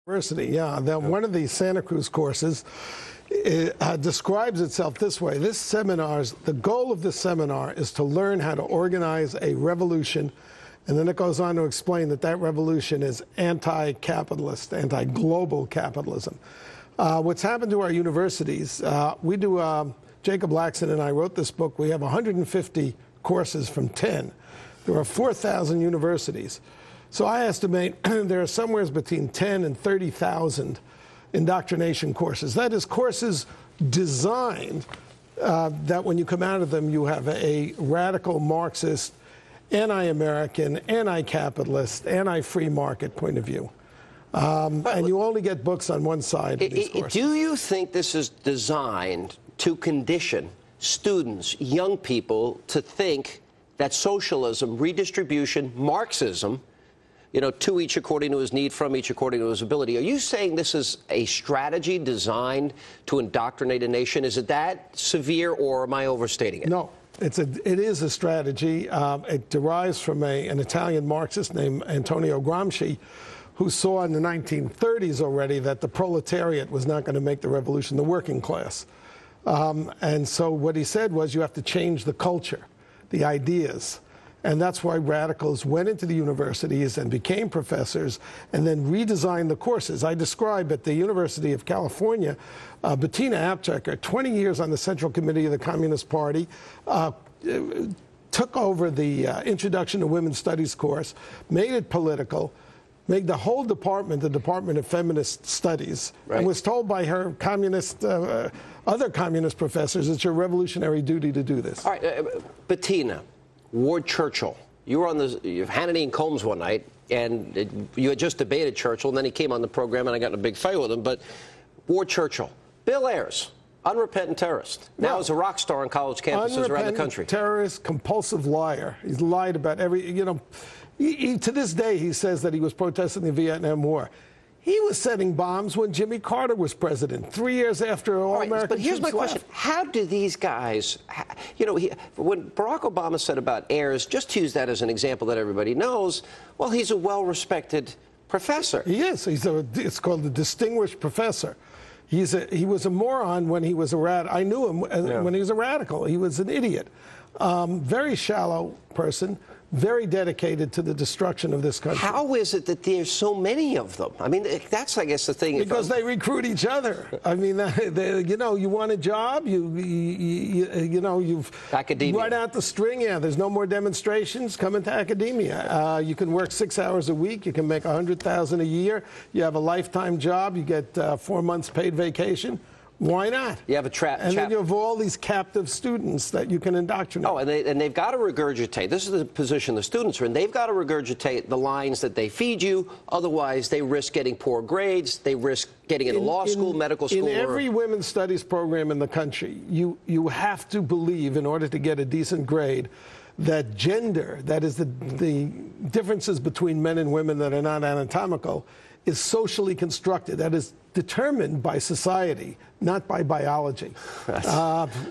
University, yeah. One of the Santa Cruz courses describes itself this way. The goal of this seminar is to learn how to organize a revolution, and then it goes on to explain that that revolution is anti-capitalist, anti-global capitalism. What's happened to our universities, Jacob Laxon and I wrote this book. We have 150 courses from 10. There are 4,000 universities. So I estimate there are somewhere between 10 and 30,000 indoctrination courses. That is, courses designed that when you come out of them, you have a radical Marxist, anti-American, anti-capitalist, anti-free market point of view. And you only get books on one side of these courses. Do you think this is designed to condition students, young people, to think that socialism, redistribution, Marxism, to each according to his need, from each according to his ability. Are you saying this is a strategy designed to indoctrinate a nation? Is it that severe, or am I overstating it? No, it is a strategy. It derives from an Italian Marxist named Antonio Gramsci, who saw in the 1930s already that the proletariat was not going to make the revolution, the working class. And so what he said was, you have to change the culture, the ideas. And that's why radicals went into the universities and became professors and then redesigned the courses. I describe at the University of California, Bettina Apteker, 20 years on the Central Committee of the Communist Party, took over the Introduction to Women's Studies course, made it political, made the whole department the Department of Feminist Studies, right, and was told by her other communist professors, it's your revolutionary duty to do this. All right, Bettina, Ward Churchill, you were on Hannity and Combs one night, and you had just debated Churchill, and then he came on the program, and I got in a big fight with him. But Ward Churchill, Bill Ayers, unrepentant terrorist, now is a rock star on college campuses around the country. Terrorist, compulsive liar. He's lied about every, to this day he says that he was protesting the Vietnam War. He was setting bombs when Jimmy Carter was president, 3 years after all American But here's my question. left. How do these guys, when Barack Obama said about Ayers, just to use that as an example that everybody knows, well, he's a well-respected professor. He is. It's called a distinguished professor. He was a moron when he was a I knew him when he was a radical. He was an idiot. Very shallow person. Very dedicated to the destruction of this country. How is it that there's so many of them? I mean, that's, I guess, the thing. Because they recruit each other. I mean, you want a job, you've academia. Run out the string. Yeah, there's no more demonstrations. Come into academia. You can work 6 hours a week. You can make $100,000 a year. You have a lifetime job. You get 4 months paid vacation. Why not? You have a trap. And then you have all these captive students that you can indoctrinate. Oh, and they've got to regurgitate. This is the position the students are in. They've got to regurgitate the lines that they feed you. Otherwise, they risk getting poor grades. They risk getting into law school, medical school. In every women's studies program in the country, you have to believe, in order to get a decent grade, that gender, that is the differences between men and women that are not anatomical, is socially constructed. That is determined by society, not by biology. If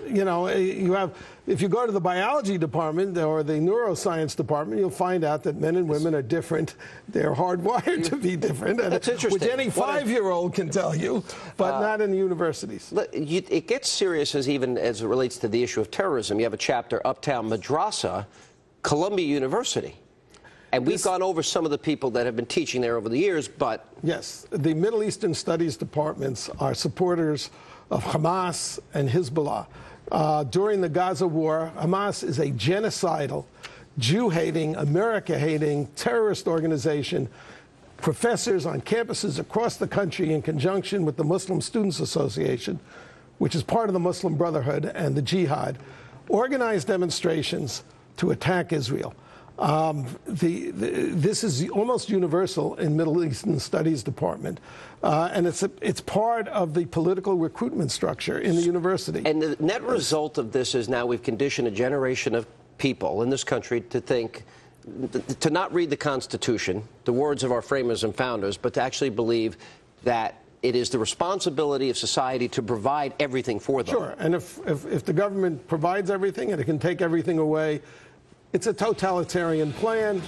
you go to the biology department or the neuroscience department, you'll find out that men and women are different. They're hardwired to be different. That's interesting. Which any 5-year-old can tell you, but not in the universities. It gets serious even as it relates to the issue of terrorism. You have a chapter, Uptown Madrasa, Columbia University. And we've gone over some of the people that have been teaching there over the years, but... Yes, the Middle Eastern Studies departments are supporters of Hamas and Hezbollah. During the Gaza war, Hamas is a genocidal, Jew-hating, America-hating terrorist organization. Professors on campuses across the country, in conjunction with the Muslim Students Association, which is part of the Muslim Brotherhood and the Jihad, organized demonstrations to attack Israel. This is almost universal in Middle Eastern Studies Department, and it's part of the political recruitment structure in the university. And the net result of this is now we've conditioned a generation of people in this country to think, to not read the Constitution, the words of our framers and founders, but to actually believe that it is the responsibility of society to provide everything for them. Sure, and if the government provides everything and it can take everything away, it's a totalitarian plan.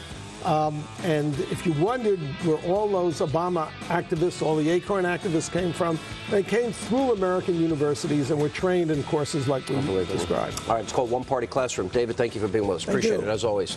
And if you wondered where all those Obama activists, all the ACORN activists came from, they came through American universities and were trained in courses like we described. All right, it's called One Party Classroom. David, thank you for being with us. Appreciate it, as always.